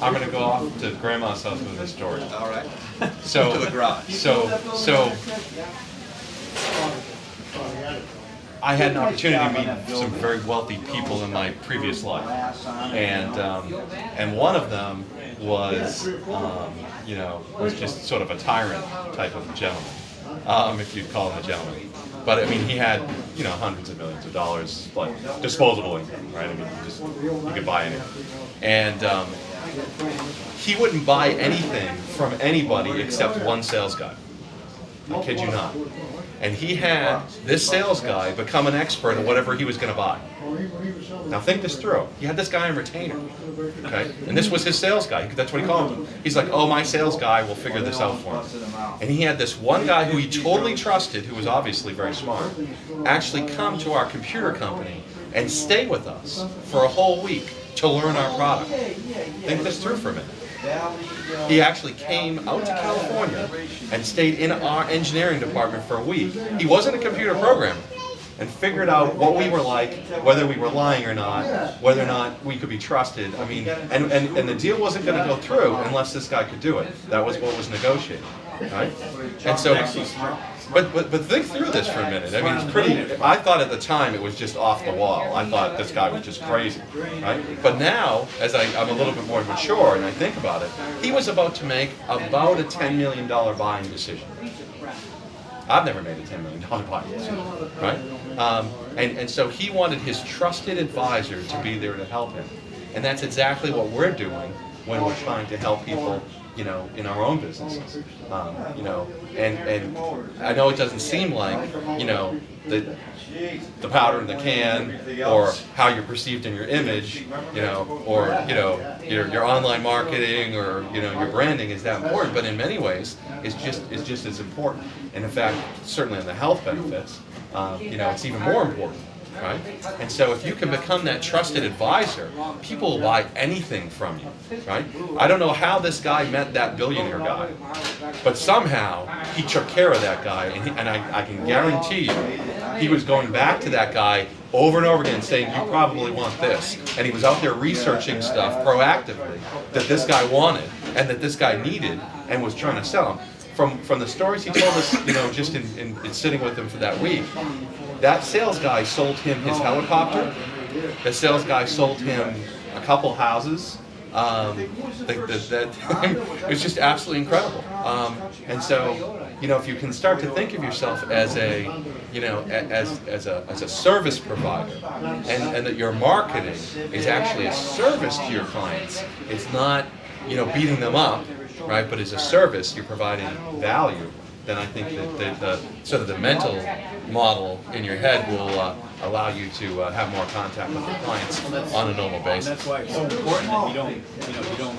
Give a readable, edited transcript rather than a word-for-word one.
I'm going to go off to Grandma's house with this story. All right. So, to the garage. So, I had an opportunity to meet some very wealthy people in my previous life, and one of them was, was just sort of a tyrant type of gentleman, if you'd call him a gentleman. But I mean, he had hundreds of millions of dollars, like disposable income, right? I mean, you could buy anything, and he wouldn't buy anything from anybody except one sales guy. I kid you not. And he had this sales guy become an expert in whatever he was going to buy. Now think this through. He had this guy on retainer, okay? And this was his sales guy. That's what he called him. He's like, oh, my sales guy will figure this out for me. And he had this one guy who he totally trusted, who was obviously very smart, actually come to our computer company and stay with us for a whole week to learn our product. Think this through for a minute. He actually came out to California and stayed in our engineering department for a week. He wasn't a computer programmer, and figured out what we were like, whether we were lying or not, whether or not we could be trusted. I mean, and the deal wasn't going to go through unless this guy could do it. That was what was negotiated, right? And so, but think through this for a minute. I mean, it's pretty. I thought at the time it was just off the wall. I thought this guy was just crazy, right? But now, as I'm a little bit more mature and I think about it, he was about to make about a $10 million buying decision. I've never made a $10 million buying decision, right? And so he wanted his trusted advisor to be there to help him. And that's exactly what we're doing when we're trying to help people, in our own businesses. And I know it doesn't seem like, the powder in the can, or how you're perceived in your image, or your online marketing, or your branding is that important. But in many ways, it's just as important. And in fact, certainly on the health benefits, it's even more important. Right? And so if you can become that trusted advisor, people will buy anything from you, right? I don't know how this guy met that billionaire guy, but somehow he took care of that guy, and I can guarantee you he was going back to that guy over and over again saying, you probably want this. And he was out there researching stuff proactively that this guy wanted and that this guy needed and was trying to sell him. From the stories he told us, just in sitting with him for that week, that sales guy sold him his helicopter. The sales guy sold him a couple houses. It was just absolutely incredible. And so, if you can start to think of yourself as a, as a service provider, and that your marketing is actually a service to your clients. It's not, beating them up, right? But as a service, you're providing value. Then I think that the sort of the mental model in your head will allow you to have more contact with your clients on a normal basis. That's why it's so important that you don't